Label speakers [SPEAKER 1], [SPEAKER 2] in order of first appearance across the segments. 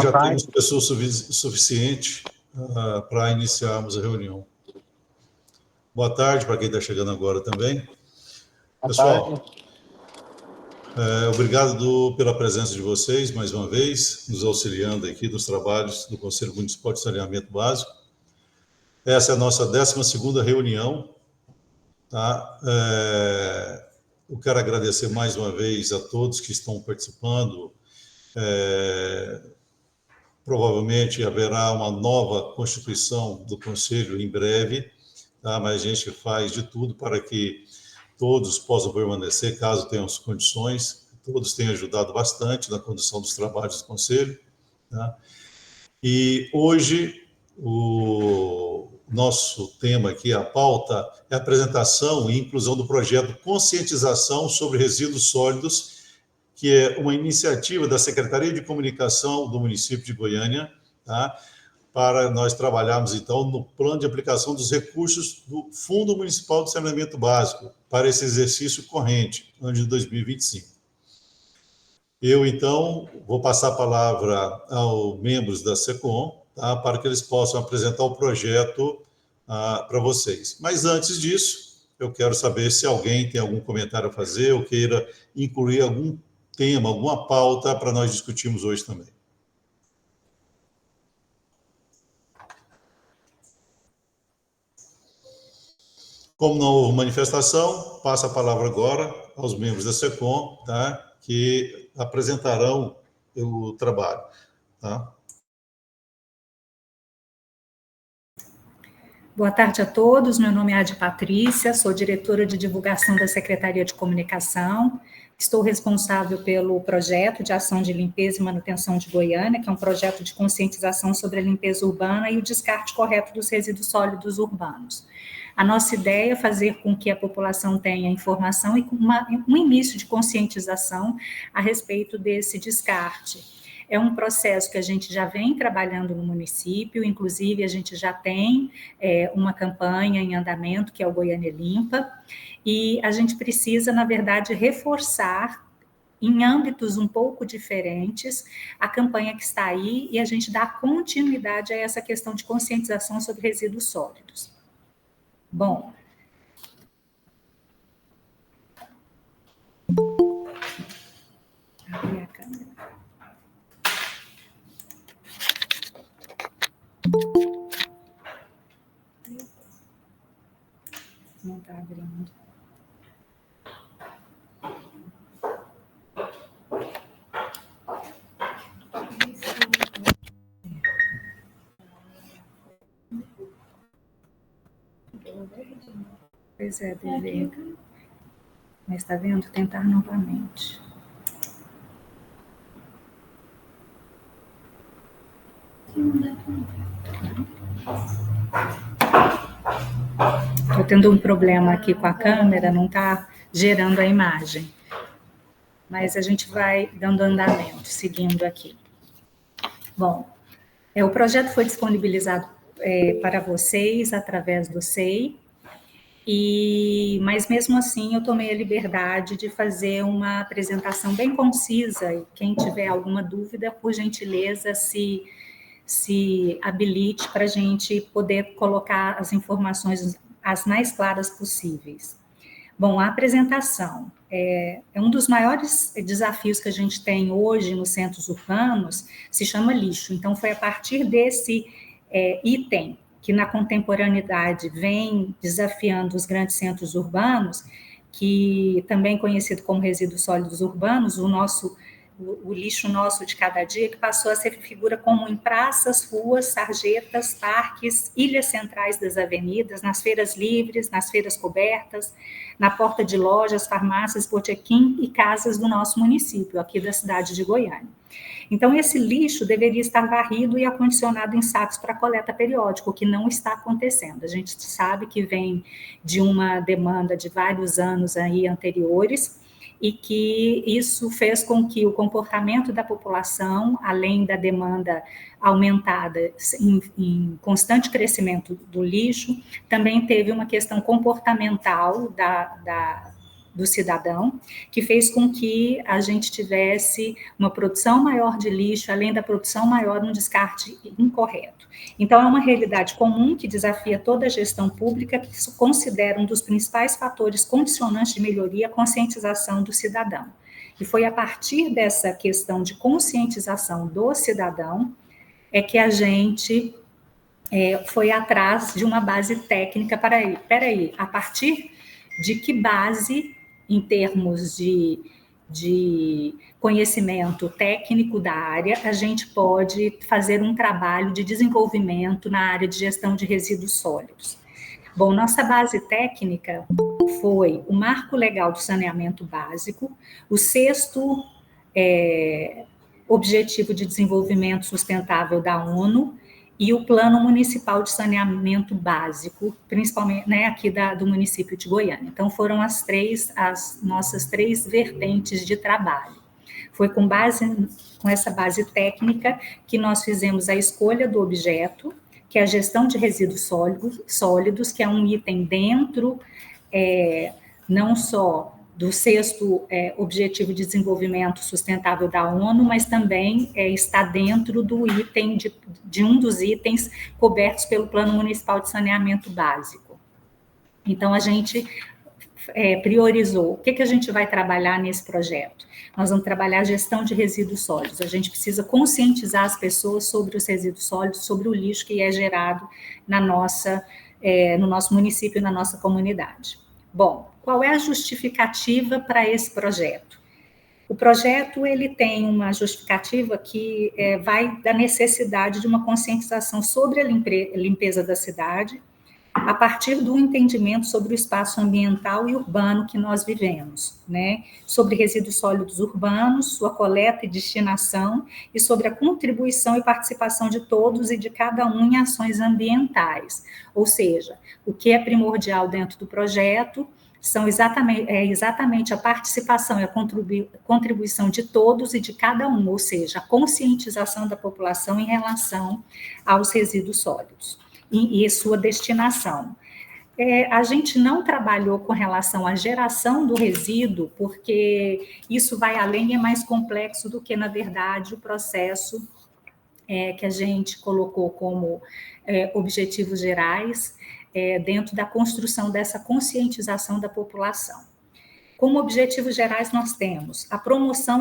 [SPEAKER 1] Já temos pessoas suficiente para iniciarmos a reunião. Boa tarde para quem está chegando agora também. Pessoal, obrigado pela presença de vocês, mais uma vez, nos auxiliando aqui nos trabalhos do Conselho Municipal de Saneamento Básico. Essa é a nossa 12ª reunião. Tá? Eu quero agradecer mais uma vez a todos que estão participando. Provavelmente haverá uma nova constituição do Conselho em breve, tá? Mas a gente faz de tudo para que todos possam permanecer, caso tenham as condições. Todos têm ajudado bastante na condução dos trabalhos do Conselho. Tá? E hoje, o nosso tema aqui, a pauta, é a apresentação e inclusão do projeto Conscientização sobre Resíduos Sólidos, que é uma iniciativa da Secretaria de Comunicação do município de Goiânia, tá? Para nós trabalharmos, então, no plano de aplicação dos recursos do Fundo Municipal de Saneamento Básico para esse exercício corrente, ano de 2025. Eu, então, vou passar a palavra aos membros da SECOM, tá? Para que eles possam apresentar o projeto para vocês. Mas, antes disso, eu quero saber se alguém tem algum comentário a fazer ou queira incluir algum tema, alguma pauta para nós discutirmos hoje também. Como não houve manifestação, passo a palavra agora aos membros da SECOM, tá? Que apresentarão o trabalho. Tá?
[SPEAKER 2] Boa tarde a todos, meu nome é Adi Patrícia, sou diretora de divulgação da Secretaria de Comunicação, estou responsável pelo projeto de ação de limpeza e manutenção de Goiânia, que é um projeto de conscientização sobre a limpeza urbana e o descarte correto dos resíduos sólidos urbanos. A nossa ideia é fazer com que a população tenha informação e um início de conscientização a respeito desse descarte. É um processo que a gente já vem trabalhando no município, inclusive a gente já tem uma campanha em andamento, que é o Goiânia Limpa, e a gente precisa, na verdade, reforçar em âmbitos um pouco diferentes a campanha que está aí e a gente dá continuidade a essa questão de conscientização sobre resíduos sólidos. Bom, abrir a câmera. Não está abrindo. Pois é, dever. Mas está vendo? Tentar novamente. Estou tendo um problema aqui com a câmera, não está gerando a imagem. Mas a gente vai dando andamento, seguindo aqui. Bom, o projeto foi disponibilizado para vocês através do SEI, mas mesmo assim eu tomei a liberdade de fazer uma apresentação bem concisa, e quem tiver alguma dúvida, por gentileza, se habilite para a gente poder colocar as informações as mais claras possíveis. Bom, a apresentação é um dos maiores desafios que a gente tem hoje nos centros urbanos, se chama lixo. Então, foi a partir desse item que na contemporaneidade vem desafiando os grandes centros urbanos, que também conhecido como resíduos sólidos urbanos, o lixo nosso de cada dia, que passou a ser figura comum em praças, ruas, sarjetas, parques, ilhas centrais das avenidas, nas feiras livres, nas feiras cobertas, na porta de lojas, farmácias, botequim e casas do nosso município, aqui da cidade de Goiânia. Então, esse lixo deveria estar varrido e acondicionado em sacos para coleta periódica, o que não está acontecendo. A gente sabe que vem de uma demanda de vários anos aí anteriores, e que isso fez com que o comportamento da população, além da demanda aumentada em constante crescimento do lixo, também teve uma questão comportamental do cidadão, que fez com que a gente tivesse uma produção maior de lixo, além da produção maior, um descarte incorreto. Então, é uma realidade comum que desafia toda a gestão pública, que considera um dos principais fatores condicionantes de melhoria a conscientização do cidadão. E foi a partir dessa questão de conscientização do cidadão é que a gente foi atrás de uma base técnica para aí. Peraí, a partir de que base, em termos de conhecimento técnico da área, a gente pode fazer um trabalho de desenvolvimento na área de gestão de resíduos sólidos? Bom, nossa base técnica foi o Marco Legal do Saneamento Básico, o 6º Objetivo de Desenvolvimento Sustentável da ONU e o Plano Municipal de Saneamento Básico, principalmente, né, aqui do município de Goiânia. Então, foram as nossas 3 vertentes de trabalho. Foi com essa base técnica que nós fizemos a escolha do objeto, que é a gestão de resíduos sólidos, que é um item dentro, não só do 6º Objetivo de Desenvolvimento Sustentável da ONU, mas também está dentro do item, de um dos itens cobertos pelo Plano Municipal de Saneamento Básico. Então, a gente priorizou. O que a gente vai trabalhar nesse projeto? Nós vamos trabalhar a gestão de resíduos sólidos. A gente precisa conscientizar as pessoas sobre os resíduos sólidos, sobre o lixo que é gerado no nosso município e na nossa comunidade. Bom, qual é a justificativa para esse projeto? O projeto ele tem uma justificativa que vai da necessidade de uma conscientização sobre a limpeza da cidade, a partir do entendimento sobre o espaço ambiental e urbano que nós vivemos, né? Sobre resíduos sólidos urbanos, sua coleta e destinação, e sobre a contribuição e participação de todos e de cada um em ações ambientais. Ou seja, o que é primordial dentro do projeto são exatamente a participação e a contribuição de todos e de cada um, ou seja, a conscientização da população em relação aos resíduos sólidos e sua destinação. A gente não trabalhou com relação à geração do resíduo, porque isso vai além e é mais complexo do que, na verdade, o processo que a gente colocou como objetivos gerais dentro da construção dessa conscientização da população. Como objetivos gerais, nós temos a promoção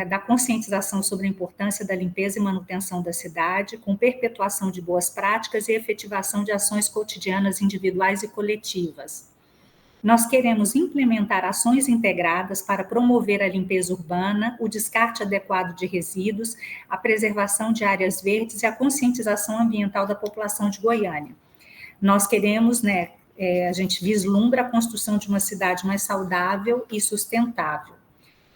[SPEAKER 2] da conscientização sobre a importância da limpeza e manutenção da cidade, com perpetuação de boas práticas e efetivação de ações cotidianas individuais e coletivas. Nós queremos implementar ações integradas para promover a limpeza urbana, o descarte adequado de resíduos, a preservação de áreas verdes e a conscientização ambiental da população de Goiânia. Nós queremos, a gente vislumbra a construção de uma cidade mais saudável e sustentável.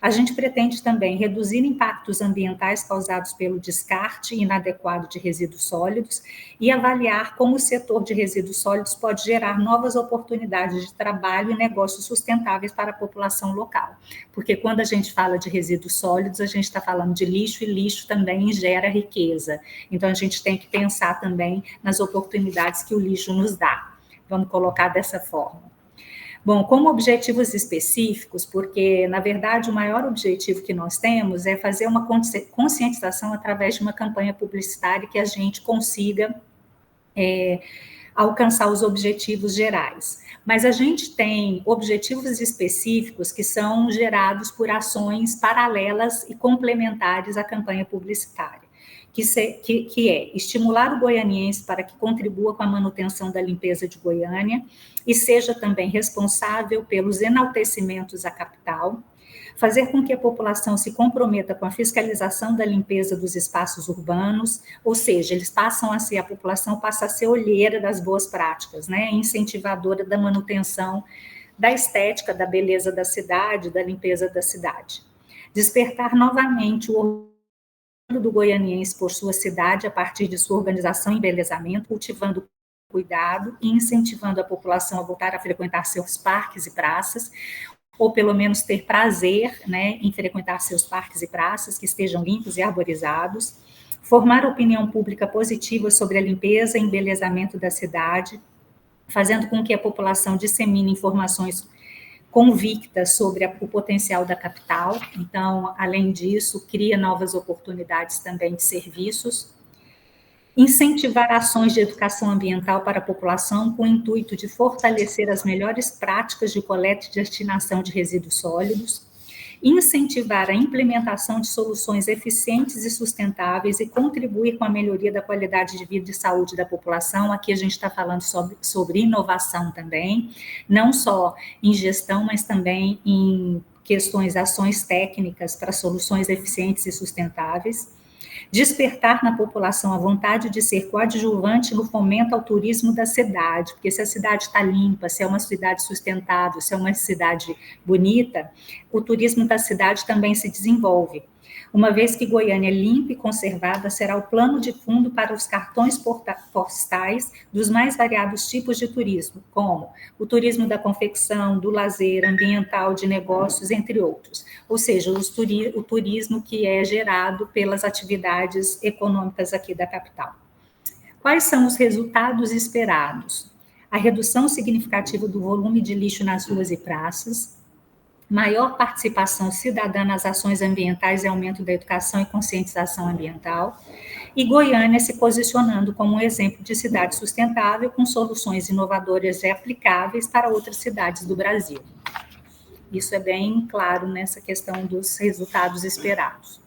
[SPEAKER 2] A gente pretende também reduzir impactos ambientais causados pelo descarte inadequado de resíduos sólidos e avaliar como o setor de resíduos sólidos pode gerar novas oportunidades de trabalho e negócios sustentáveis para a população local. Porque quando a gente fala de resíduos sólidos, a gente está falando de lixo, e lixo também gera riqueza. Então, a gente tem que pensar também nas oportunidades que o lixo nos dá. Vamos colocar dessa forma. Bom, como objetivos específicos, porque, na verdade, o maior objetivo que nós temos é fazer uma conscientização através de uma campanha publicitária que a gente consiga alcançar os objetivos gerais. Mas a gente tem objetivos específicos que são gerados por ações paralelas e complementares à campanha publicitária. Que é estimular o goianiense para que contribua com a manutenção da limpeza de Goiânia e seja também responsável pelos enaltecimentos à capital, fazer com que a população se comprometa com a fiscalização da limpeza dos espaços urbanos, ou seja, a população passa a ser olheira das boas práticas, incentivadora da manutenção da estética, da beleza da cidade, da limpeza da cidade. Despertar novamente o do goianiense por sua cidade a partir de sua organização e embelezamento, cultivando cuidado e incentivando a população a voltar a frequentar seus parques e praças, ou pelo menos ter prazer em frequentar seus parques e praças que estejam limpos e arborizados, formar opinião pública positiva sobre a limpeza e embelezamento da cidade, fazendo com que a população dissemine informações convicta sobre o potencial da capital. Então, além disso, cria novas oportunidades também de serviços. Incentivar ações de educação ambiental para a população com o intuito de fortalecer as melhores práticas de coleta e destinação de resíduos sólidos. Incentivar a implementação de soluções eficientes e sustentáveis e contribuir com a melhoria da qualidade de vida e saúde da população. Aqui a gente está falando sobre inovação também, não só em gestão, mas também em questões, ações técnicas para soluções eficientes e sustentáveis. Despertar na população a vontade de ser coadjuvante no fomento ao turismo da cidade, porque se a cidade está limpa, se é uma cidade sustentável, se é uma cidade bonita, o turismo da cidade também se desenvolve. Uma vez que Goiânia é limpa e conservada, será o plano de fundo para os cartões postais dos mais variados tipos de turismo, como o turismo da confecção, do lazer, ambiental, de negócios, entre outros. Ou seja, o turismo que é gerado pelas atividades econômicas aqui da capital. Quais são os resultados esperados? A redução significativa do volume de lixo nas ruas e praças, maior participação cidadã nas ações ambientais e aumento da educação e conscientização ambiental, e Goiânia se posicionando como um exemplo de cidade sustentável com soluções inovadoras e aplicáveis para outras cidades do Brasil. Isso é bem claro nessa questão dos resultados esperados.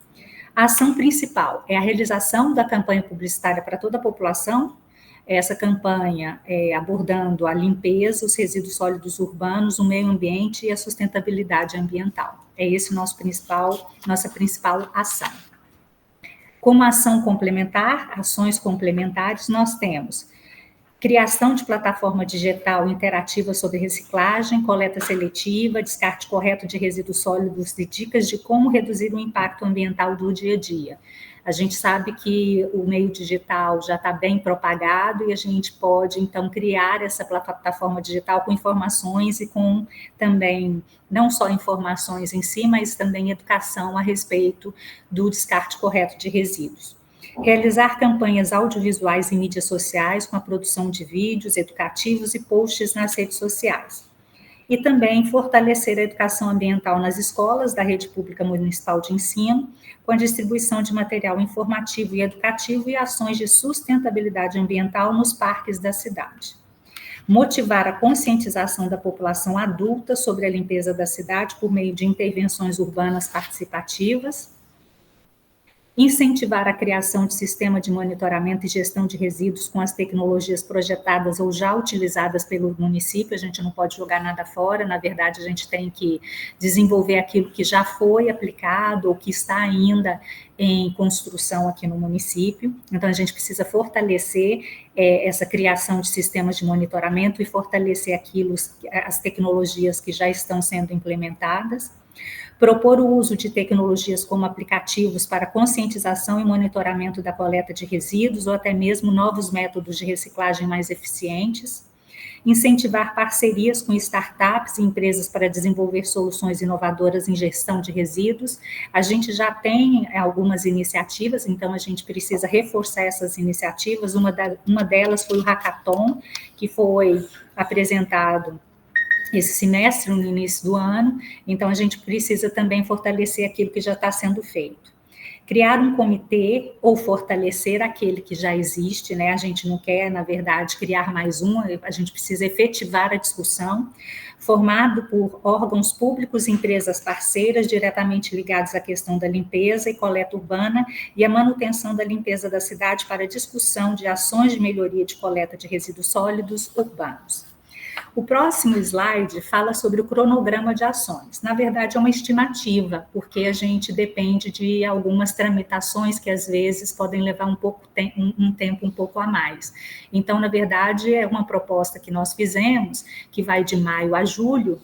[SPEAKER 2] A ação principal é a realização da campanha publicitária para toda a população. Essa campanha abordando a limpeza, os resíduos sólidos urbanos, o meio ambiente e a sustentabilidade ambiental. É esse nossa principal ação. Como ação complementar, ações complementares, nós temos criação de plataforma digital interativa sobre reciclagem, coleta seletiva, descarte correto de resíduos sólidos e dicas de como reduzir o impacto ambiental do dia a dia. A gente sabe que o meio digital já está bem propagado e a gente pode, então, criar essa plataforma digital com informações e com também, não só informações em si, mas também educação a respeito do descarte correto de resíduos. Realizar campanhas audiovisuais em mídias sociais com a produção de vídeos educativos e posts nas redes sociais. E também fortalecer a educação ambiental nas escolas da rede pública municipal de ensino, com a distribuição de material informativo e educativo e ações de sustentabilidade ambiental nos parques da cidade. Motivar a conscientização da população adulta sobre a limpeza da cidade por meio de intervenções urbanas participativas. Incentivar a criação de sistema de monitoramento e gestão de resíduos com as tecnologias projetadas ou já utilizadas pelo município. A gente não pode jogar nada fora, na verdade a gente tem que desenvolver aquilo que já foi aplicado ou que está ainda em construção aqui no município. Então a gente precisa fortalecer essa criação de sistemas de monitoramento e fortalecer as tecnologias que já estão sendo implementadas. Propor o uso de tecnologias como aplicativos para conscientização e monitoramento da coleta de resíduos ou até mesmo novos métodos de reciclagem mais eficientes. Incentivar parcerias com startups e empresas para desenvolver soluções inovadoras em gestão de resíduos. A gente já tem algumas iniciativas, então a gente precisa reforçar essas iniciativas. Uma delas foi o Hackathon, que foi apresentado esse semestre, no início do ano, então a gente precisa também fortalecer aquilo que já está sendo feito. Criar um comitê ou fortalecer aquele que já existe, né? A gente não quer, na verdade, criar mais um, a gente precisa efetivar a discussão, formado por órgãos públicos e empresas parceiras diretamente ligados à questão da limpeza e coleta urbana e a manutenção da limpeza da cidade para discussão de ações de melhoria de coleta de resíduos sólidos urbanos. O próximo slide fala sobre o cronograma de ações. Na verdade, é uma estimativa, porque a gente depende de algumas tramitações que, às vezes, podem levar um tempo um pouco a mais. Então, na verdade, é uma proposta que nós fizemos, que vai de maio a julho,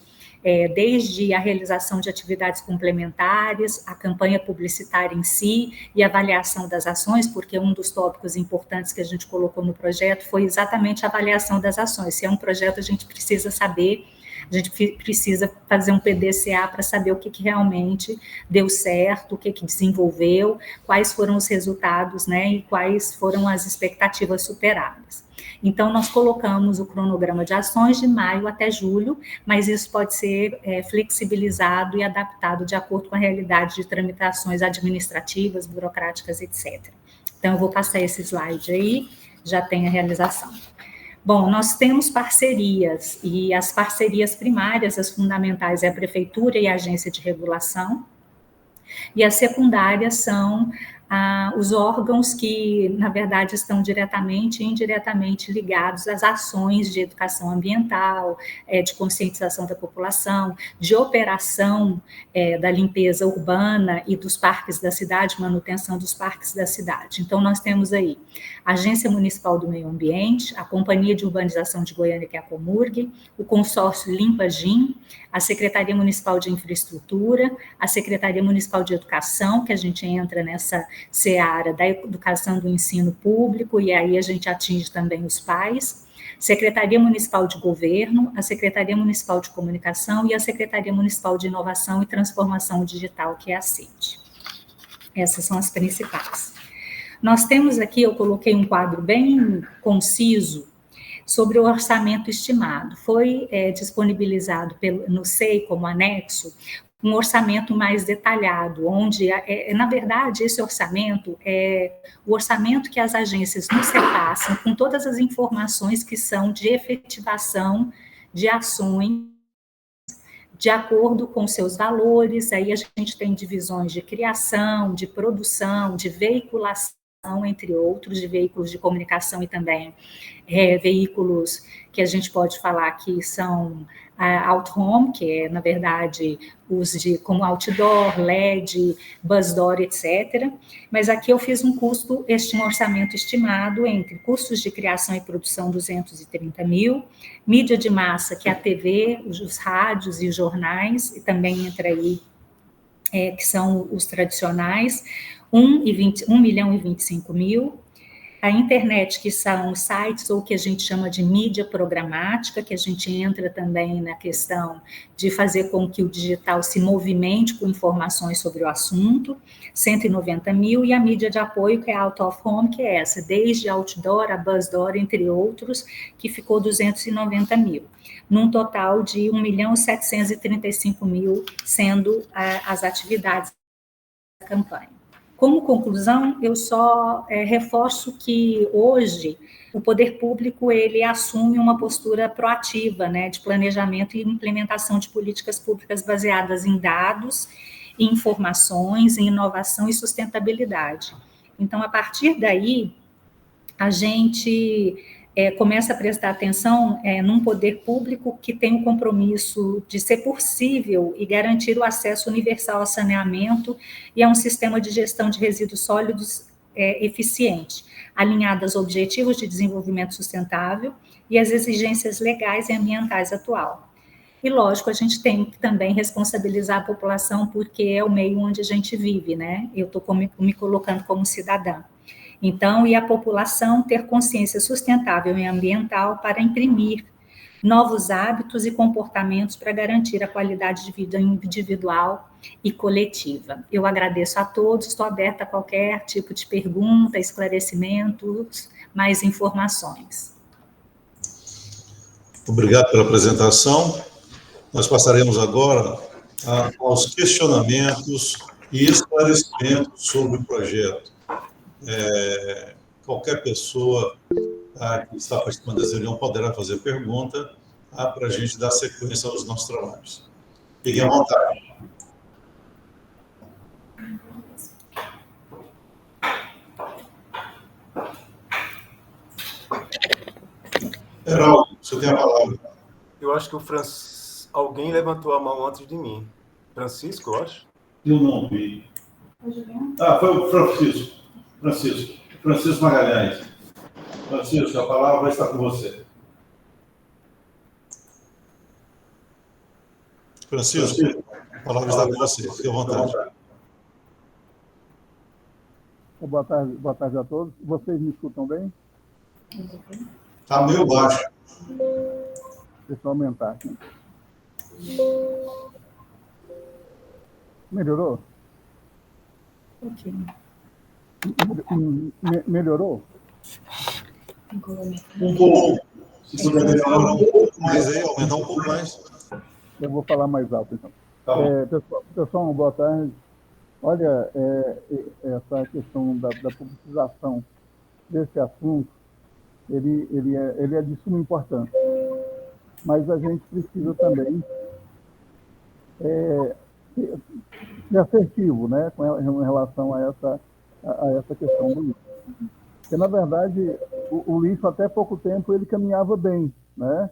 [SPEAKER 2] desde a realização de atividades complementares, a campanha publicitária em si e a avaliação das ações, porque um dos tópicos importantes que a gente colocou no projeto foi exatamente a avaliação das ações. Se é um projeto, a gente precisa saber A gente precisa fazer um PDCA para saber o que realmente deu certo, o que desenvolveu, quais foram os resultados, né, e quais foram as expectativas superadas. Então, nós colocamos o cronograma de ações de maio até julho, mas isso pode ser flexibilizado e adaptado de acordo com a realidade de tramitações administrativas, burocráticas, etc. Então, eu vou passar esse slide aí, já tem a realização. Bom, nós temos parcerias, e as parcerias primárias, as fundamentais, é a Prefeitura e a Agência de Regulação, e as secundárias são os órgãos que, na verdade, estão diretamente e indiretamente ligados às ações de educação ambiental, de conscientização da população, de operação da limpeza urbana e dos parques da cidade, manutenção dos parques da cidade. Então, nós temos aí a Agência Municipal do Meio Ambiente, a Companhia de Urbanização de Goiânia, que é a Comurg, o consórcio Limpa-Gim, a Secretaria Municipal de Infraestrutura, a Secretaria Municipal de Educação, que a gente entra nessa seara da educação do ensino público, e aí a gente atinge também os pais, Secretaria Municipal de Governo, a Secretaria Municipal de Comunicação e a Secretaria Municipal de Inovação e Transformação Digital, que é a CIT. Essas são as principais. Nós temos aqui, eu coloquei um quadro bem conciso sobre o orçamento estimado. Foi disponibilizado no SEI como anexo um orçamento mais detalhado, onde, na verdade, esse orçamento é o orçamento que as agências nos repassam com todas as informações que são de efetivação de ações de acordo com seus valores. Aí a gente tem divisões de criação, de produção, de veiculação, entre outros, de veículos de comunicação e também veículos que a gente pode falar que são out-home, que é, na verdade, os como outdoor, LED, bus door, etc. Mas aqui eu fiz um orçamento estimado entre custos de criação e produção, 230 mil, mídia de massa, que é a TV, os rádios e os jornais, e também entra aí, que são os tradicionais, 1 milhão e 25 mil, a internet, que são sites, ou que a gente chama de mídia programática, que a gente entra também na questão de fazer com que o digital se movimente com informações sobre o assunto, 190 mil, e a mídia de apoio, que é out of home, que é essa, desde outdoor a bus door, entre outros, que ficou 290 mil, num total de 1 milhão e 735 mil, sendo as atividades da campanha. Como conclusão, eu só reforço que hoje o poder público ele assume uma postura proativa, né, de planejamento e implementação de políticas públicas baseadas em dados, em informações, em inovação e sustentabilidade. Então, a partir daí, a gente começa a prestar atenção num poder público que tem o compromisso de ser possível e garantir o acesso universal ao saneamento e a um sistema de gestão de resíduos sólidos eficiente, alinhado aos objetivos de desenvolvimento sustentável e às exigências legais e ambientais atual. E, lógico, a gente tem que também responsabilizar a população, porque é o meio onde a gente vive, né? Eu estou me colocando como cidadã. Então, e a população ter consciência sustentável e ambiental para imprimir novos hábitos e comportamentos para garantir a qualidade de vida individual e coletiva. Eu agradeço a todos, estou aberta a qualquer tipo de pergunta, esclarecimentos, mais informações.
[SPEAKER 1] Obrigado pela apresentação. Nós passaremos agora aos questionamentos e esclarecimentos sobre o projeto. Qualquer pessoa que está participando dessa reunião poderá fazer pergunta para a gente dar sequência aos nossos trabalhos. Fiquem à vontade. Heraldo, você tem a palavra.
[SPEAKER 3] Eu acho que alguém levantou a mão antes de mim. Francisco, eu acho?
[SPEAKER 1] Eu não vi. Foi o Francisco Magalhães. Francisco, a palavra está com você. Francisco, a palavra está com você. Fique à vontade.
[SPEAKER 4] Boa tarde a todos. Vocês me escutam bem?
[SPEAKER 1] Está meio baixo.
[SPEAKER 4] Deixa eu aumentar aqui. Melhorou?
[SPEAKER 2] Ok.
[SPEAKER 4] Melhorou?
[SPEAKER 1] Um pouco. Se puder melhorar um pouco mais aí, aumentar um pouco mais.
[SPEAKER 4] Eu vou falar mais alto, então.
[SPEAKER 1] Tá bom.
[SPEAKER 4] Pessoal, boa tarde. Olha, essa questão da publicização desse assunto, ele é de suma importância. Mas a gente precisa também ser assertivo, né, com relação a essa questão do lixo. Porque, na verdade, o lixo, até pouco tempo, ele caminhava bem, né?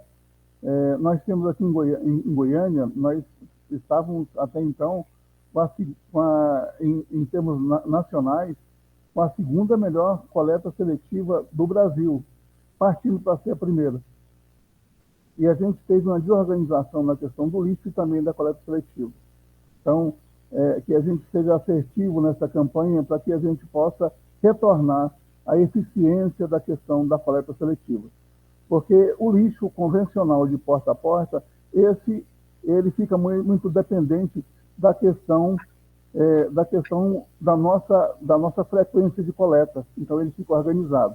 [SPEAKER 4] Nós temos aqui em Goiânia, nós estávamos até então, em termos nacionais, com a segunda melhor coleta seletiva do Brasil, partindo para ser a primeira. E a gente teve uma desorganização na questão do lixo e também da coleta seletiva. Então, que a gente seja assertivo nessa campanha para que a gente possa retornar à eficiência da questão da coleta seletiva. Porque o lixo convencional de porta a porta, ele fica muito dependente da questão da nossa frequência de coleta. Então, ele fica organizado.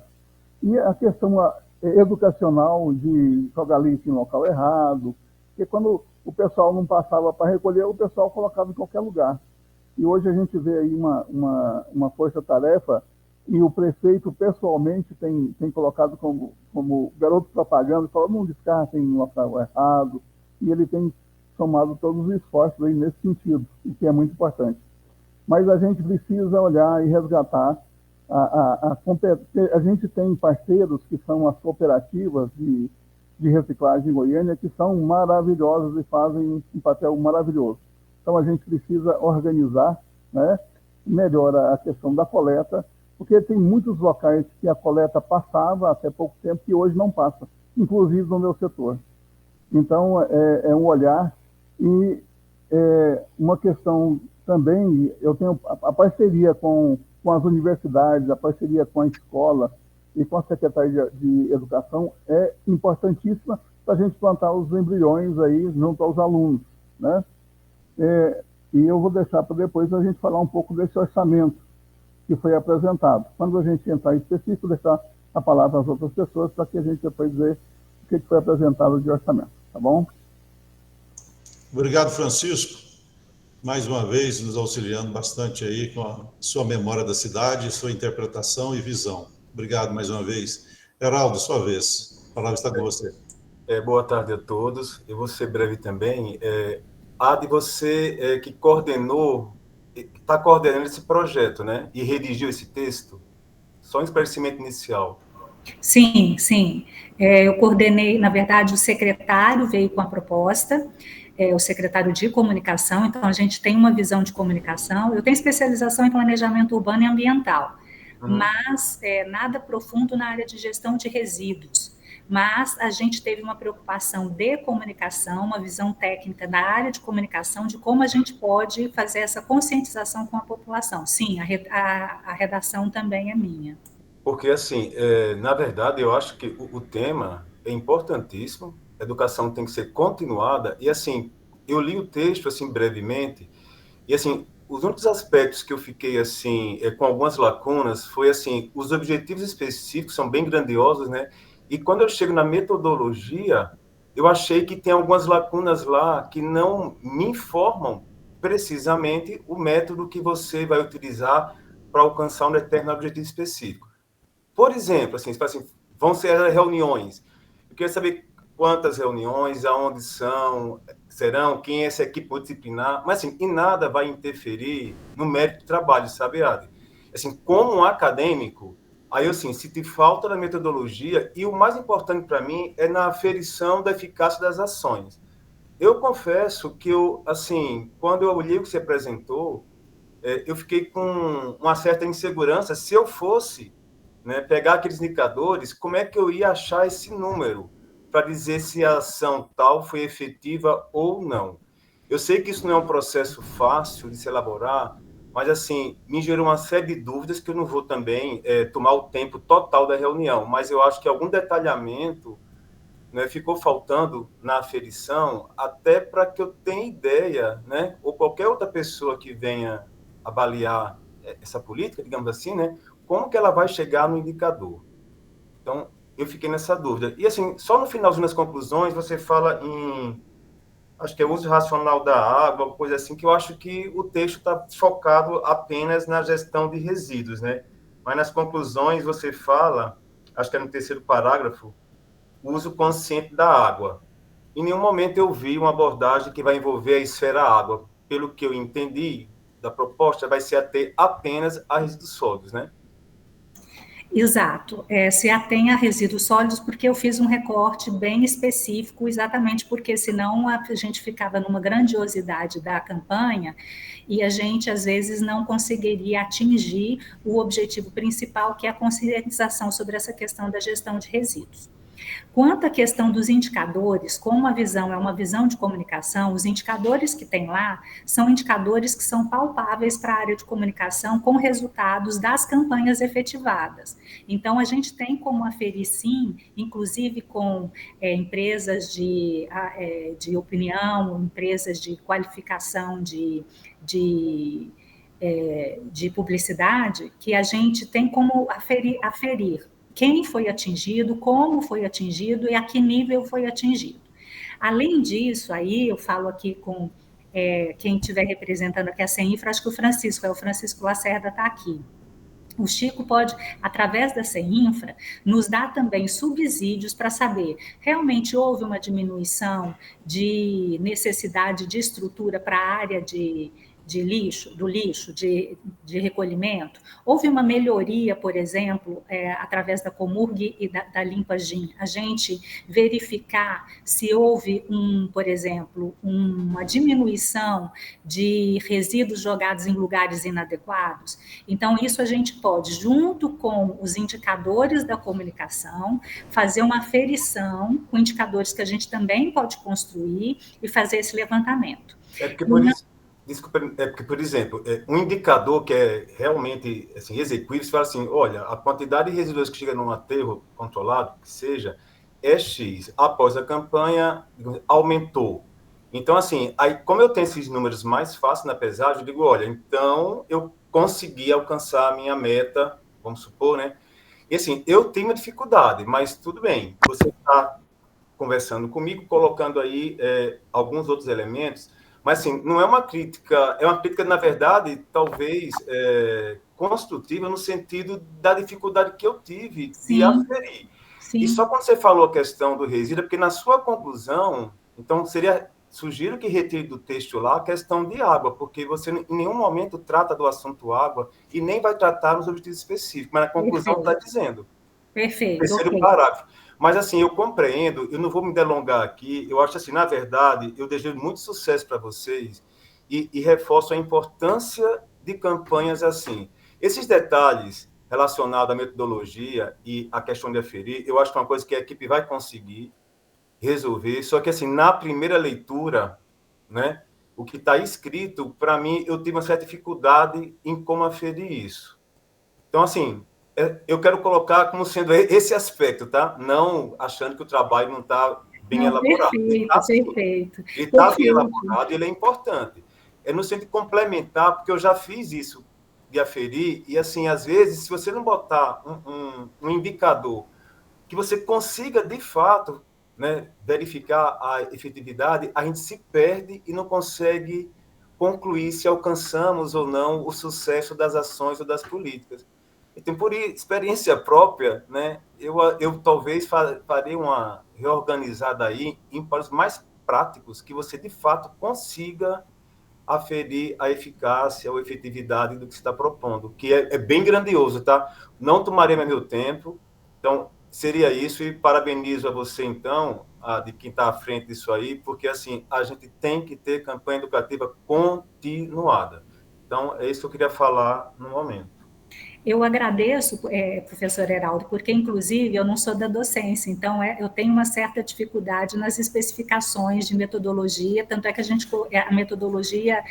[SPEAKER 4] E a questão educacional de jogar lixo em local errado, porque quando o pessoal não passava para recolher, o pessoal colocava em qualquer lugar. E hoje a gente vê aí uma força-tarefa e o prefeito pessoalmente tem colocado como garoto propaganda, falou, não descartem em local errado, e ele tem somado todos os esforços aí nesse sentido, o que é muito importante. Mas a gente precisa olhar e resgatar a gente tem parceiros que são as cooperativas de reciclagem em Goiânia, que são maravilhosas e fazem um papel maravilhoso. Então, a gente precisa organizar, né, melhor a questão da coleta, porque tem muitos locais que a coleta passava até pouco tempo que hoje não passa, inclusive no meu setor. Então, é um olhar e uma questão também, eu tenho a parceria com as universidades, a parceria com a escola e com a Secretaria de Educação é importantíssima para a gente plantar os embriões aí junto aos alunos, né? E eu vou deixar para depois a gente falar um pouco desse orçamento que foi apresentado. Quando a gente entrar em específico, deixar a palavra às outras pessoas para que a gente depois dizer o que foi apresentado de orçamento, tá bom?
[SPEAKER 1] Obrigado, Francisco. Mais uma vez, nos auxiliando bastante aí com a sua memória da cidade, sua interpretação e visão. Obrigado mais uma vez. Heraldo, sua vez. A palavra está com você.
[SPEAKER 3] Boa tarde a todos. Eu vou ser breve também. Ade, você que coordenou, está coordenando esse projeto, né? E redigiu esse texto? Só um esclarecimento inicial.
[SPEAKER 2] Sim, sim. Eu coordenei, na verdade, o secretário veio com a proposta, o secretário de comunicação, então a gente tem uma visão de comunicação. Eu tenho especialização em planejamento urbano e ambiental, mas nada profundo na área de gestão de resíduos. Mas a gente teve uma preocupação de comunicação, uma visão técnica na área de comunicação, de como a gente pode fazer essa conscientização com a população. Sim, a redação também é minha.
[SPEAKER 3] Porque, assim, na verdade, eu acho que o tema é importantíssimo, a educação tem que ser continuada, e, assim, eu li o texto, assim, brevemente, e, assim, os únicos aspectos que eu fiquei, assim, com algumas lacunas, foi, assim, os objetivos específicos são bem grandiosos, né? E quando eu chego na metodologia, eu achei que tem algumas lacunas lá que não me informam precisamente o método que você vai utilizar para alcançar um determinado objetivo específico. Por exemplo, assim, vão ser reuniões. Eu queria saber quantas reuniões, aonde serão, quem é essa equipe multidisciplinar, mas, assim, em nada vai interferir no mérito do trabalho, sabe, Ade? Assim, como um acadêmico, aí, assim, se te falta na metodologia, e o mais importante para mim é na aferição da eficácia das ações. Eu confesso que quando eu olhei o que você apresentou, eu fiquei com uma certa insegurança. Se eu fosse, né, pegar aqueles indicadores, como é que eu ia achar esse número para dizer se a ação tal foi efetiva ou não? Eu sei que isso não é um processo fácil de se elaborar, mas, assim, me gerou uma série de dúvidas que eu não vou também tomar o tempo total da reunião, mas eu acho que algum detalhamento né, ficou faltando na aferição, até para que eu tenha ideia, né, ou qualquer outra pessoa que venha avaliar essa política, digamos assim, né, como que ela vai chegar no indicador. Então, eu fiquei nessa dúvida. E, assim, só no finalzinho das conclusões, você fala em, acho que é uso racional da água, coisa assim, que eu acho que o texto está focado apenas na gestão de resíduos, né? Mas nas conclusões você fala, acho que é no terceiro parágrafo, o uso consciente da água. Em nenhum momento eu vi uma abordagem que vai envolver a esfera água. Pelo que eu entendi da proposta, vai se ater apenas a resíduos sólidos, né?
[SPEAKER 2] Exato, se atém a resíduos sólidos, porque eu fiz um recorte bem específico, exatamente porque senão a gente ficava numa grandiosidade da campanha e a gente, às vezes, não conseguiria atingir o objetivo principal, que é a conscientização sobre essa questão da gestão de resíduos. Quanto à questão dos indicadores, como a visão é uma visão de comunicação, os indicadores que tem lá são indicadores que são palpáveis para a área de comunicação com resultados das campanhas efetivadas. Então, a gente tem como aferir, sim, inclusive com empresas de opinião, empresas de qualificação de publicidade, que a gente tem como aferir quem foi atingido, como foi atingido e a que nível foi atingido. Além disso, aí eu falo aqui com quem estiver representando aqui a CEINFRA, acho que o Francisco Lacerda está aqui. O Chico pode, através da CEINFRA, nos dar também subsídios para saber, realmente houve uma diminuição de necessidade de estrutura para a área de lixo, de recolhimento? Houve uma melhoria, por exemplo, através da Comurg e da Limpagim, a gente verificar se houve, por exemplo, uma diminuição de resíduos jogados em lugares inadequados? Então, isso a gente pode, junto com os indicadores da comunicação, fazer uma aferição com indicadores que a gente também pode construir e fazer esse levantamento.
[SPEAKER 3] É porque, por exemplo, um indicador que é realmente assim, execuível, você fala assim, olha, a quantidade de resíduos que chega num aterro controlado, que seja, é X. Após a campanha, aumentou. Então, assim, aí, como eu tenho esses números mais fáceis na pesagem, eu digo, olha, então eu consegui alcançar a minha meta, vamos supor, né? E assim, eu tenho uma dificuldade, mas tudo bem, você está conversando comigo, colocando aí alguns outros elementos, mas, assim, não é uma crítica, é uma crítica, na verdade, talvez construtiva, no sentido da dificuldade que eu tive de aferir.
[SPEAKER 2] Sim.
[SPEAKER 3] E só quando você falou a questão do resíduo, porque na sua conclusão, então, sugiro que retire do texto lá a questão de água, porque você em nenhum momento trata do assunto água e nem vai tratar nos objetivos específicos, mas na conclusão está dizendo.
[SPEAKER 2] Perfeito.
[SPEAKER 3] Terceiro parágrafo. Mas, assim, eu compreendo, eu não vou me delongar aqui, eu acho assim, na verdade, eu desejo muito sucesso para vocês e reforço a importância de campanhas assim. Esses detalhes relacionados à metodologia e à questão de aferir, eu acho que é uma coisa que a equipe vai conseguir resolver, só que, assim, na primeira leitura, né, o que está escrito, para mim, eu tive uma certa dificuldade em como aferir isso. Então, assim, eu quero colocar como sendo esse aspecto, tá? Não achando que o trabalho não está bem elaborado.
[SPEAKER 2] Perfeito.
[SPEAKER 3] Ele está bem elaborado e ele é importante. É no sentido de complementar, porque eu já fiz isso de aferir, e, assim, às vezes, se você não botar um indicador que você consiga, de fato, né, verificar a efetividade, a gente se perde e não consegue concluir se alcançamos ou não o sucesso das ações ou das políticas. Então, por experiência própria, né, eu talvez farei uma reorganizada aí em pares mais práticos, que você, de fato, consiga aferir a eficácia ou efetividade do que você está propondo, que é bem grandioso, tá? Não tomaria mais meu tempo, então, seria isso, e parabenizo a você, então, de quem está à frente disso aí, porque, assim, a gente tem que ter campanha educativa continuada. Então, é isso que eu queria falar no momento.
[SPEAKER 2] Eu agradeço, professor Heraldo, porque, inclusive, eu não sou da docência, então eu tenho uma certa dificuldade nas especificações de metodologia, tanto é que a metodologia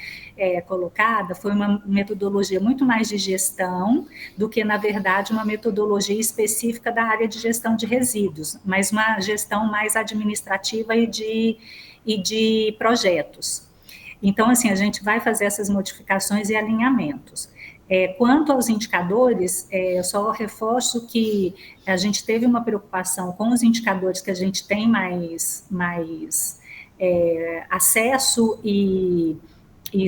[SPEAKER 2] colocada foi uma metodologia muito mais de gestão do que, na verdade, uma metodologia específica da área de gestão de resíduos, mas uma gestão mais administrativa e de projetos. Então, assim, a gente vai fazer essas modificações e alinhamentos. Quanto aos indicadores, eu só reforço que a gente teve uma preocupação com os indicadores que a gente tem mais acesso e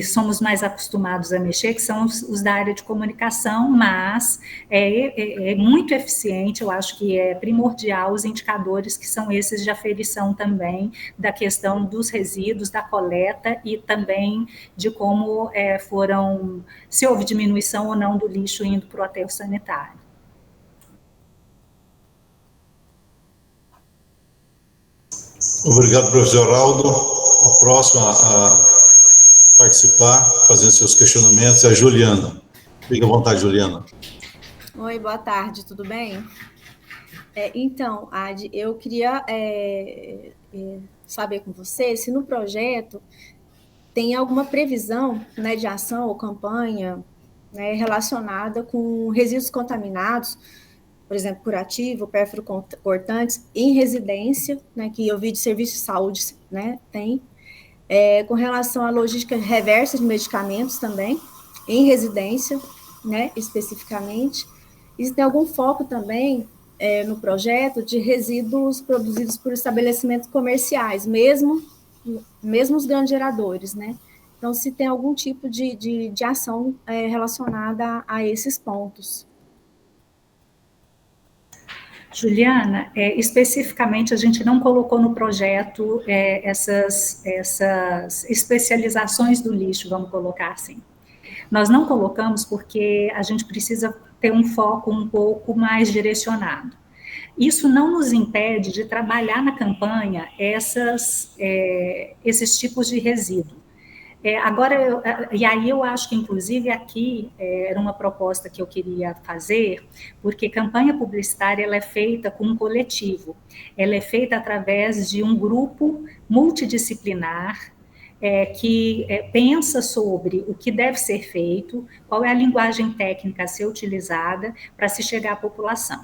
[SPEAKER 2] somos mais acostumados a mexer, que são os da área de comunicação, mas é muito eficiente, eu acho que é primordial os indicadores que são esses de aferição também, da questão dos resíduos, da coleta e também de como se houve diminuição ou não do lixo indo para o aterro sanitário.
[SPEAKER 1] Obrigado, professor Heraldo. A próxima a participar, fazendo seus questionamentos, é a Juliana. Fique à vontade, Juliana.
[SPEAKER 5] Oi, boa tarde, tudo bem? Então, Adi, eu queria saber com você se no projeto tem alguma previsão, né, de ação ou campanha, né, relacionada com resíduos contaminados, por exemplo, curativo, pérfuro-cortantes, em residência, né, que eu vi de serviço de saúde, né, tem, com relação à logística reversa de medicamentos também, em residência, né, especificamente. E se tem algum foco também no projeto de resíduos produzidos por estabelecimentos comerciais, mesmo os grandes geradores, né? Então, se tem algum tipo de ação relacionada a esses pontos.
[SPEAKER 2] Juliana, especificamente a gente não colocou no projeto essas especializações do lixo, vamos colocar assim. Nós não colocamos porque a gente precisa ter um foco um pouco mais direcionado. Isso não nos impede de trabalhar na campanha esses tipos de resíduo. E aí eu acho que, inclusive, aqui era uma proposta que eu queria fazer, porque campanha publicitária ela é feita com um coletivo, ela é feita através de um grupo multidisciplinar, que pensa sobre o que deve ser feito, qual é a linguagem técnica a ser utilizada para se chegar à população.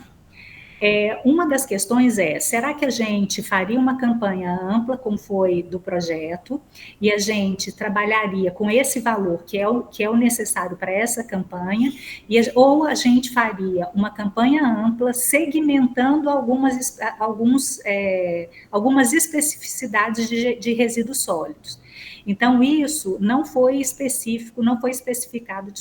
[SPEAKER 2] Uma das questões será que a gente faria uma campanha ampla, como foi do projeto, e a gente trabalharia com esse valor que é o necessário para essa campanha, ou a gente faria uma campanha ampla, segmentando algumas especificidades de resíduos sólidos. Então, isso não foi especificado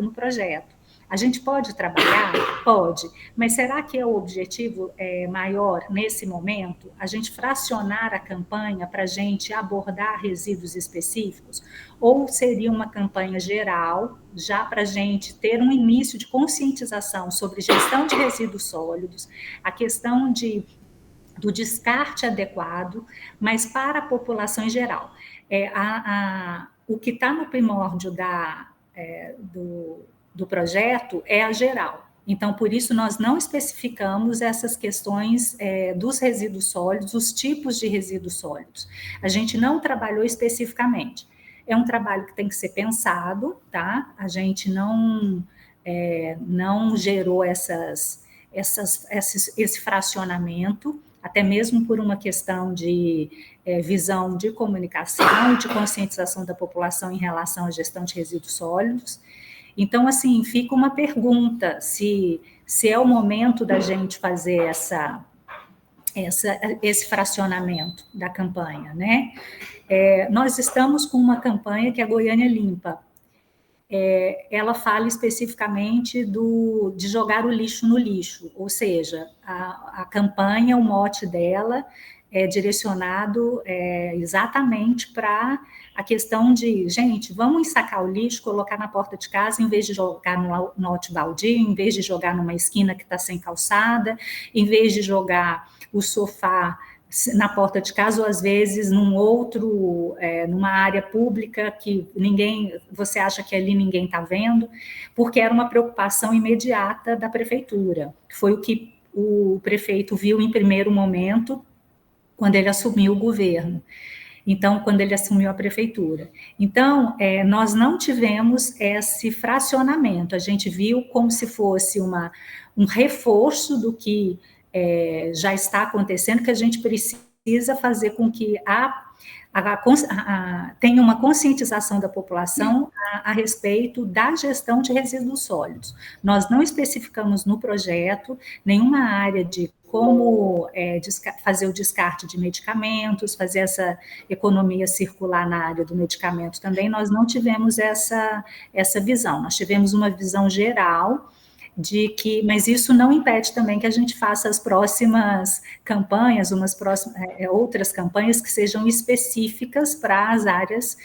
[SPEAKER 2] no projeto. A gente pode trabalhar? Pode, mas será que é o objetivo maior nesse momento? A gente fracionar a campanha para a gente abordar resíduos específicos? Ou seria uma campanha geral, já para a gente ter um início de conscientização sobre gestão de resíduos sólidos, a questão do descarte adequado, mas para a população em geral. O que está no primórdio do projeto é a geral. Então, por isso, nós não especificamos essas questões dos resíduos sólidos, os tipos de resíduos sólidos. A gente não trabalhou especificamente. É um trabalho que tem que ser pensado, tá? A gente não gerou esse fracionamento, até mesmo por uma questão de visão de comunicação, de conscientização da população em relação à gestão de resíduos sólidos. Então, assim, fica uma pergunta, se é o momento da gente fazer esse fracionamento da campanha, né? Nós estamos com uma campanha que é a Goiânia Limpa. Ela fala especificamente de jogar o lixo no lixo, ou seja, a campanha, o mote dela é direcionado exatamente para a questão de, gente, vamos ensacar o lixo, colocar na porta de casa, em vez de jogar no lote baldio, em vez de jogar numa esquina que está sem calçada, em vez de jogar o sofá na porta de casa, ou às vezes numa área pública que você acha que ali ninguém está vendo, porque era uma preocupação imediata da prefeitura. Foi o que o prefeito viu em primeiro momento, quando ele assumiu o governo. Então, quando ele assumiu a prefeitura. Então, nós não tivemos esse fracionamento, a gente viu como se fosse um reforço do que já está acontecendo, que a gente precisa fazer com que tenha uma conscientização da população a respeito da gestão de resíduos sólidos. Nós não especificamos no projeto nenhuma área de como fazer o descarte de medicamentos, fazer essa economia circular na área do medicamento também. Nós não tivemos essa visão, nós tivemos uma visão geral mas isso não impede também que a gente faça as próximas campanhas, outras campanhas que sejam específicas para as áreas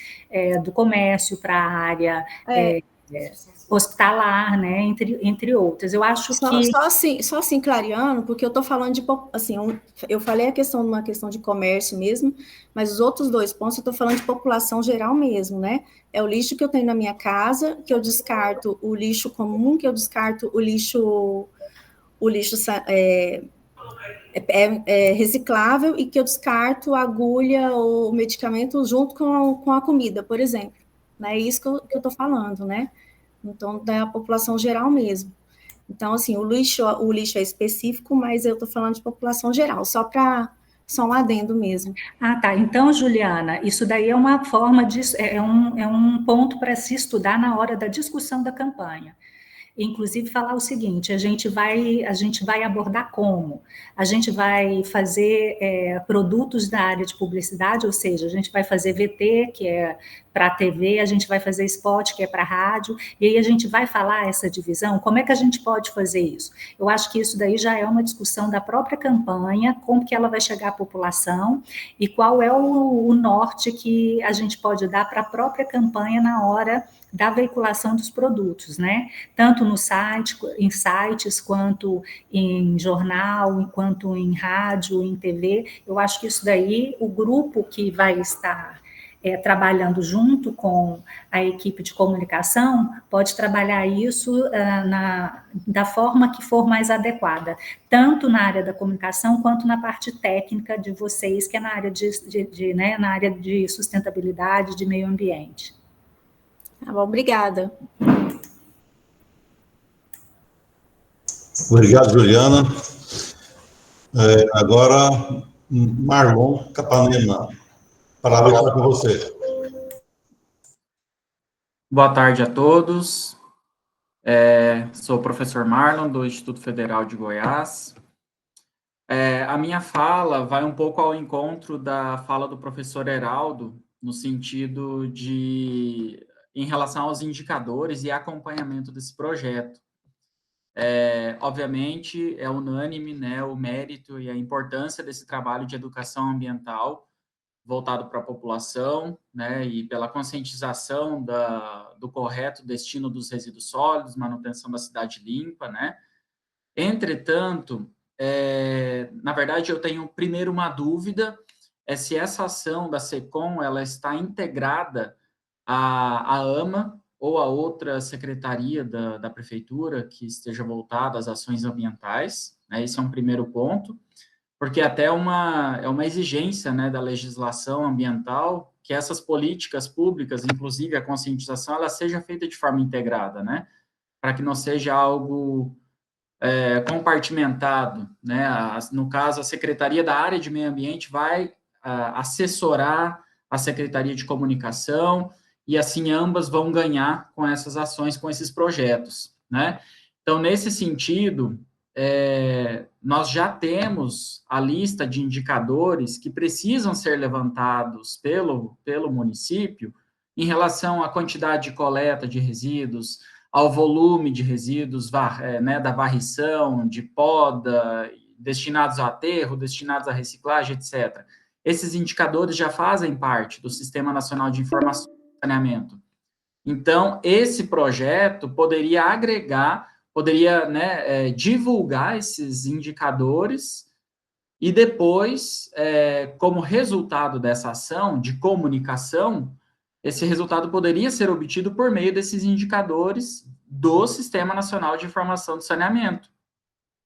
[SPEAKER 2] do comércio, para a área hospitalar, né, entre outras. Eu acho
[SPEAKER 5] só assim clareando, porque eu estou falando de, assim, eu falei uma questão de comércio mesmo, mas os outros 2 pontos eu estou falando de população geral mesmo, né? É o lixo que eu tenho na minha casa, que eu descarto o lixo comum, que eu descarto o lixo reciclável, e que eu descarto a agulha ou medicamento junto com a comida, por exemplo. É isso que eu estou falando, né? Então, da população geral mesmo. Então, assim, o lixo é específico, mas eu estou falando de população geral, só um adendo mesmo.
[SPEAKER 2] Ah, tá. Então, Juliana, isso daí é uma forma um ponto para se estudar na hora da discussão da campanha. Inclusive falar o seguinte: a gente vai abordar como? A gente vai fazer produtos da área de publicidade, ou seja, a gente vai fazer VT, que é para a TV, a gente vai fazer spot, que é para a rádio, e aí a gente vai falar essa divisão. Como é que a gente pode fazer isso? Eu acho que isso daí já é uma discussão da própria campanha, como que ela vai chegar à população e qual é o norte que a gente pode dar para a própria campanha na hora da veiculação dos produtos, né? Tanto no site, em sites, quanto em jornal, quanto em rádio, em TV. Eu acho que isso daí, o grupo que vai estar trabalhando junto com a equipe de comunicação, pode trabalhar isso da forma que for mais adequada, tanto na área da comunicação, quanto na parte técnica de vocês, que é na área na área de sustentabilidade, de meio ambiente.
[SPEAKER 5] Tá bom, obrigada.
[SPEAKER 1] Obrigado, Juliana. Agora, Marlon Capanema. A palavra está com você.
[SPEAKER 6] Boa tarde a todos. Sou o professor Marlon, do Instituto Federal de Goiás. A minha fala vai um pouco ao encontro da fala do professor Heraldo, no sentido em relação aos indicadores e acompanhamento desse projeto. Obviamente, é unânime, né, o mérito e a importância desse trabalho de educação ambiental voltado para a população, né, e pela conscientização do correto destino dos resíduos sólidos, manutenção da cidade limpa, né. Entretanto, na verdade, eu tenho primeiro uma dúvida, se essa ação da SECOM ela está integrada à AMA ou a outra secretaria da prefeitura que esteja voltada às ações ambientais, né, esse é um primeiro ponto, porque até é uma exigência, né, da legislação ambiental que essas políticas públicas, inclusive a conscientização, ela seja feita de forma integrada, né, para que não seja algo compartimentado, né, no caso, a Secretaria da Área de Meio Ambiente vai assessorar a Secretaria de Comunicação, e assim ambas vão ganhar com essas ações, com esses projetos, né. Então, nesse sentido, nós já temos a lista de indicadores que precisam ser levantados pelo município em relação à quantidade de coleta de resíduos, ao volume de resíduos, né, da varrição, de poda, destinados ao aterro, destinados à reciclagem, etc. Esses indicadores já fazem parte do Sistema Nacional de Informação e Saneamento. Então, esse projeto poderia agregar, né, divulgar esses indicadores e depois, como resultado dessa ação de comunicação, esse resultado poderia ser obtido por meio desses indicadores do Sistema Nacional de Informação do Saneamento,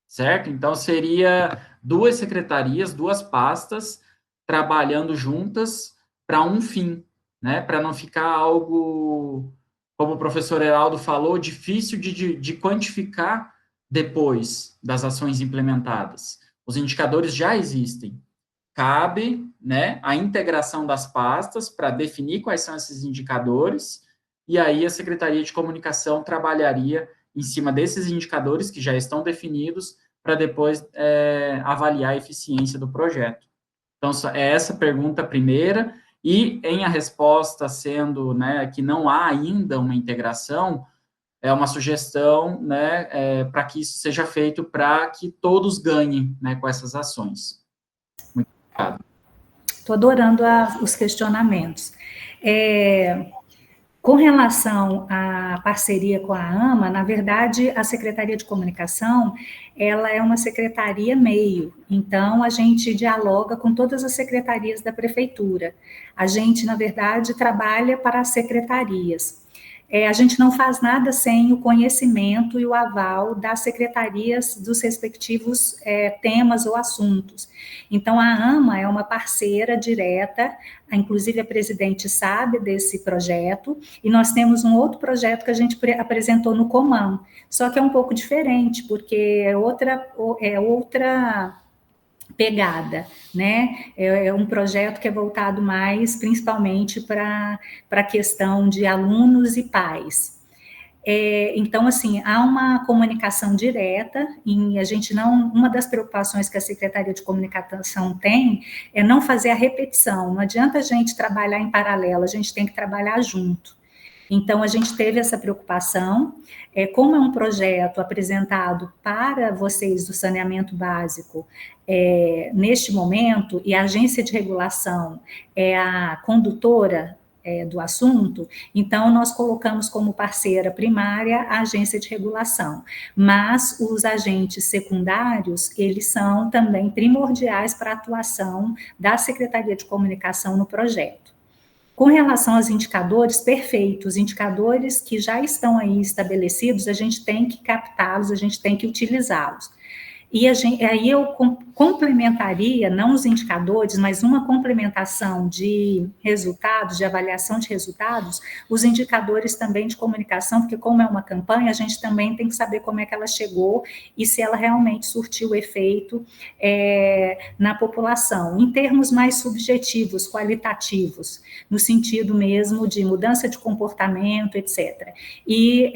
[SPEAKER 6] certo? Então, seria 2 secretarias, 2 pastas, trabalhando juntas para um fim, né? Para não ficar algo, como o professor Heraldo falou, difícil de quantificar depois das ações implementadas. Os indicadores já existem. Cabe, né, a integração das pastas para definir quais são esses indicadores, e aí a Secretaria de Comunicação trabalharia em cima desses indicadores que já estão definidos para depois avaliar a eficiência do projeto. Então, é essa pergunta primeira, e em a resposta sendo, né, que não há ainda uma integração, é uma sugestão, né, para que isso seja feito para que todos ganhem, né, com essas ações. Muito obrigado.
[SPEAKER 2] Estou adorando os questionamentos. Com relação à parceria com a AMA, na verdade, a Secretaria de Comunicação, ela é uma secretaria meio, então a gente dialoga com todas as secretarias da Prefeitura. A gente, na verdade, trabalha para as secretarias. A gente não faz nada sem o conhecimento e o aval das secretarias dos respectivos temas ou assuntos. Então, a AMA é uma parceira direta, inclusive a presidente sabe desse projeto, e nós temos um outro projeto que a gente apresentou no Coman, só que é um pouco diferente, porque é outra pegada, né? É um projeto que é voltado mais, principalmente, para a questão de alunos e pais. Então, assim, há uma comunicação direta, e a gente não, uma das preocupações que a Secretaria de Comunicação tem é não fazer a repetição, não adianta a gente trabalhar em paralelo, a gente tem que trabalhar junto. Então, a gente teve essa preocupação, como é um projeto apresentado para vocês do saneamento básico, neste momento, e a agência de regulação é a condutora do assunto, então nós colocamos como parceira primária a agência de regulação, mas os agentes secundários, eles são também primordiais para a atuação da Secretaria de Comunicação no projeto. Com relação aos indicadores, perfeitos, indicadores que já estão aí estabelecidos, a gente tem que captá-los, a gente tem que utilizá-los. E aí eu complementaria, não os indicadores, mas uma complementação de resultados, de avaliação de resultados, os indicadores também de comunicação, porque como é uma campanha, a gente também tem que saber como é que ela chegou e se ela realmente surtiu efeito na população, em termos mais subjetivos, qualitativos, no sentido mesmo de mudança de comportamento, etc. E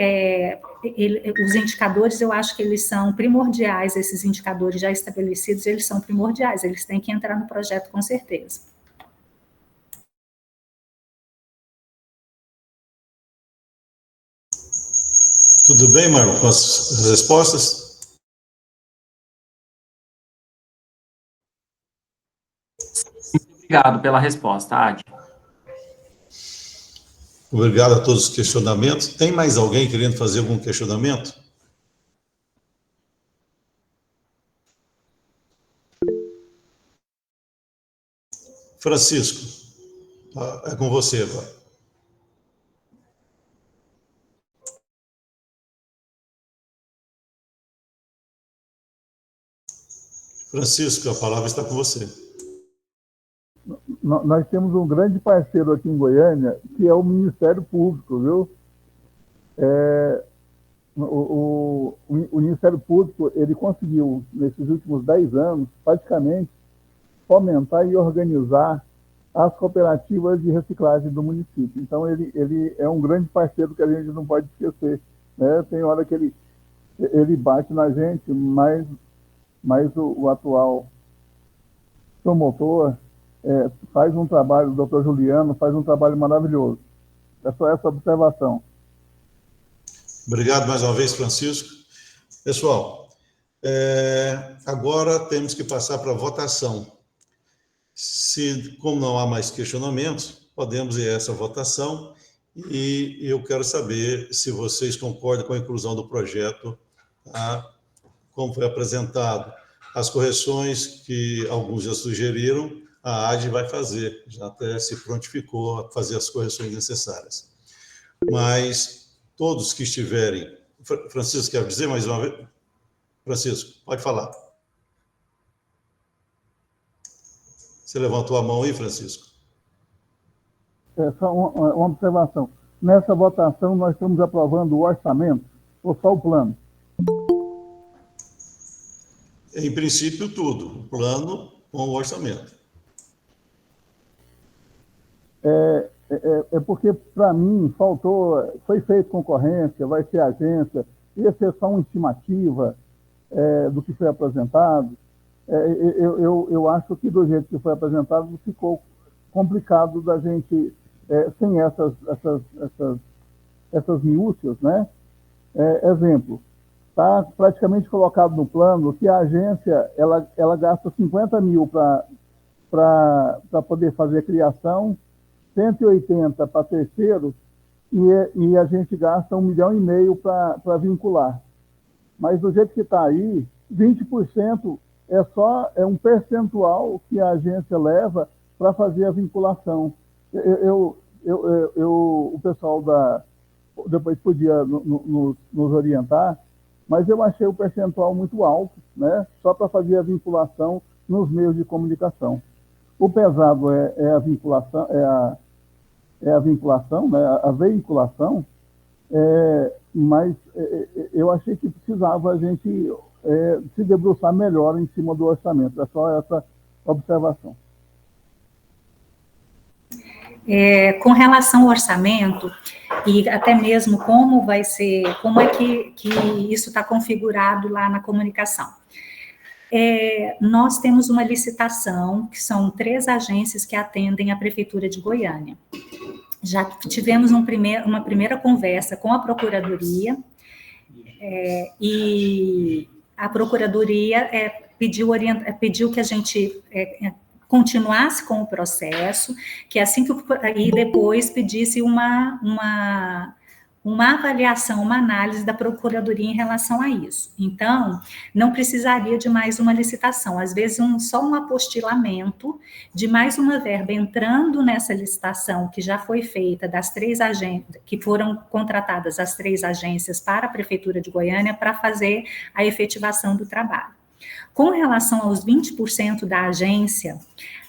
[SPEAKER 2] os indicadores, eu acho que eles são primordiais, esses indicadores já estabelecidos, eles são primordiais, eles têm que entrar no projeto com certeza.
[SPEAKER 1] Tudo bem, Marlon, com as respostas?
[SPEAKER 6] Obrigado pela resposta, Adi.
[SPEAKER 1] Obrigado a todos os questionamentos. Tem mais alguém querendo fazer algum questionamento? Francisco, é com você agora. Francisco, a palavra está com você.
[SPEAKER 4] Nós temos um grande parceiro aqui em Goiânia, que é o Ministério Público, viu? O Ministério Público, ele conseguiu, nesses últimos 10 anos, praticamente, fomentar e organizar as cooperativas de reciclagem do município. Então, ele é um grande parceiro que a gente não pode esquecer, né? Tem hora que ele bate na gente, mas o atual promotor faz um trabalho, o doutor Juliano faz um trabalho maravilhoso. É só essa observação.
[SPEAKER 1] Obrigado mais uma vez, Francisco. Pessoal, agora temos que passar para a votação. Como não há mais questionamentos, podemos ir a essa votação e eu quero saber se vocês concordam com a inclusão do projeto, tá? Como foi apresentado as correções que alguns já sugeriram, a AD vai fazer, já até se prontificou a fazer as correções necessárias. Mas todos que estiverem... Francisco, quer dizer mais uma vez? Francisco, pode falar. Você levantou a mão aí, Francisco?
[SPEAKER 4] Só uma observação. Nessa votação, nós estamos aprovando o orçamento ou só o plano?
[SPEAKER 1] Em princípio, tudo. O plano com o orçamento.
[SPEAKER 4] É porque, para mim, faltou... Foi feito concorrência, vai ser agência, ia ser só uma estimativa do que foi apresentado. Eu acho que, do jeito que foi apresentado, ficou complicado da gente, sem essas minúcias, né? Exemplo, está praticamente colocado no plano que a agência ela gasta 50 mil para poder fazer a criação, 180 para terceiro, e a gente gasta 1,5 milhão para vincular. Mas do jeito que está aí, 20% é um percentual que a agência leva para fazer a vinculação. O pessoal depois podia nos orientar, mas eu achei o percentual muito alto, né? Só para fazer a vinculação nos meios de comunicação. O pesado é a vinculação, né? A veiculação, mas eu achei que precisava a gente se debruçar melhor em cima do orçamento. É só essa observação.
[SPEAKER 2] Com relação ao orçamento e até mesmo como é que isso está configurado lá na comunicação. Nós temos uma licitação, que são 3 agências que atendem a Prefeitura de Goiânia. Já tivemos uma primeira conversa com a Procuradoria, e a Procuradoria pediu que a gente continuasse com o processo, que assim que e depois pedisse uma avaliação, uma análise da Procuradoria em relação a isso. Então, não precisaria de mais uma licitação, às vezes só um apostilamento de mais uma verba entrando nessa licitação que já foi feita das 3 agências, que foram contratadas as 3 agências para a Prefeitura de Goiânia para fazer a efetivação do trabalho. Com relação aos 20% da agência,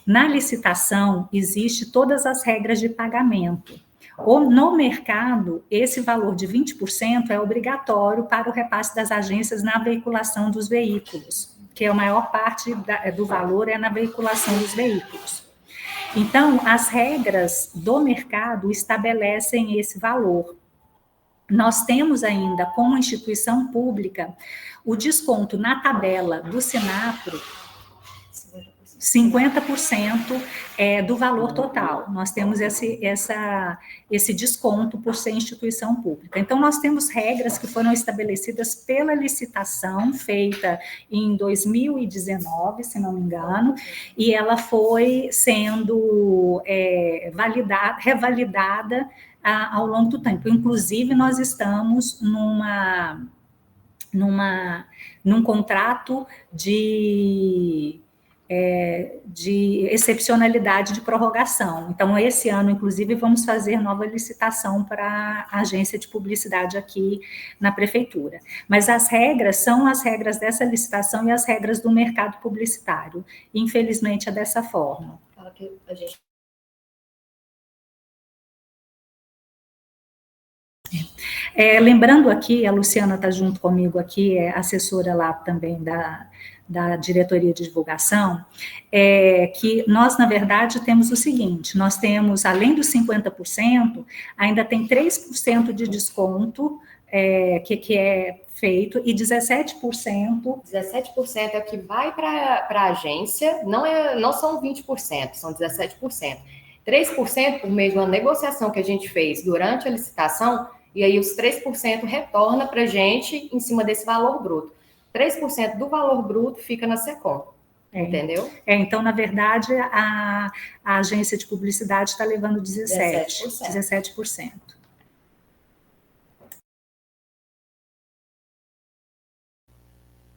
[SPEAKER 2] na licitação existe todas as regras de pagamento. No mercado, esse valor de 20% é obrigatório para o repasse das agências na veiculação dos veículos, que a maior parte do valor é na veiculação dos veículos. Então, as regras do mercado estabelecem esse valor. Nós temos ainda, como instituição pública, o desconto na tabela do Sinapro, 50% do valor total. Nós temos esse desconto por ser instituição pública. Então, nós temos regras que foram estabelecidas pela licitação feita em 2019, se não me engano, e ela foi sendo revalidada ao longo do tempo. Inclusive, nós estamos num contrato de excepcionalidade de prorrogação. Então, esse ano, inclusive, vamos fazer nova licitação para a agência de publicidade aqui na Prefeitura. Mas as regras são as regras dessa licitação e as regras do mercado publicitário. Infelizmente, é dessa forma. Lembrando aqui, a Luciana está junto comigo aqui, é assessora lá também da diretoria de divulgação, que nós, na verdade, temos o seguinte, nós temos, além dos 50%, ainda tem 3% de desconto, que é feito, e 17%...
[SPEAKER 7] 17% é o que vai para a agência, não são 20%, são 17%. 3% por meio de uma negociação que a gente fez durante a licitação, e aí os 3% retorna para a gente em cima desse valor bruto. 3% do valor bruto fica na Secom, entendeu?
[SPEAKER 2] Então, na verdade, a agência de publicidade está levando 17%.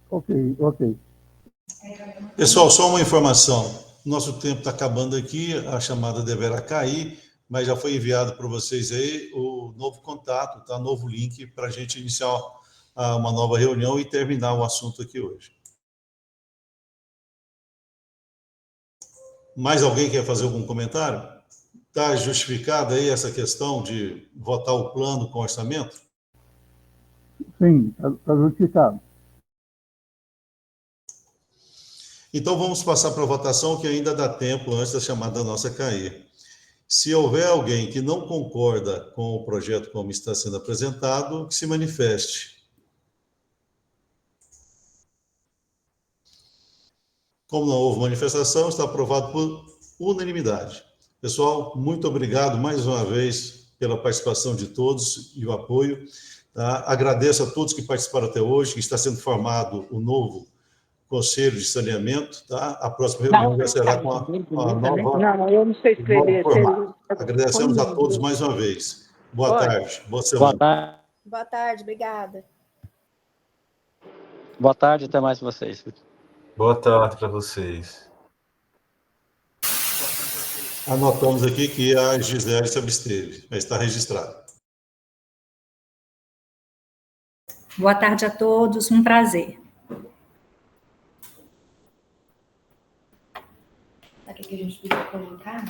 [SPEAKER 4] Ok.
[SPEAKER 1] Pessoal, só uma informação. Nosso tempo está acabando aqui, a chamada deverá cair, mas já foi enviado para vocês aí o novo contato, tá? Novo link para a gente iniciar uma nova reunião e terminar o assunto aqui hoje. Mais alguém quer fazer algum comentário? Está justificada aí essa questão de votar o plano com orçamento?
[SPEAKER 4] Sim, está justificado.
[SPEAKER 1] Então, vamos passar para a votação, que ainda dá tempo antes da chamada nossa cair. Se houver alguém que não concorda com o projeto como está sendo apresentado, que se manifeste. Como não houve manifestação, está aprovado por unanimidade. Pessoal, muito obrigado mais uma vez pela participação de todos e o apoio. Tá? Agradeço a todos que participaram até hoje, que está sendo formado o novo Conselho de Saneamento, tá? A próxima reunião já será com a nova.
[SPEAKER 8] Não, eu não sei escrever.
[SPEAKER 1] Agradecemos a todos mais uma vez. Boa tarde, boa semana.
[SPEAKER 9] Boa tarde.
[SPEAKER 5] Boa tarde, obrigada.
[SPEAKER 9] Boa tarde, até mais vocês.
[SPEAKER 3] Boa tarde para vocês.
[SPEAKER 1] Anotamos aqui que a Gisele se absteve, mas está registrado.
[SPEAKER 2] Boa tarde a todos, um prazer.
[SPEAKER 7] O que a gente podia colocar?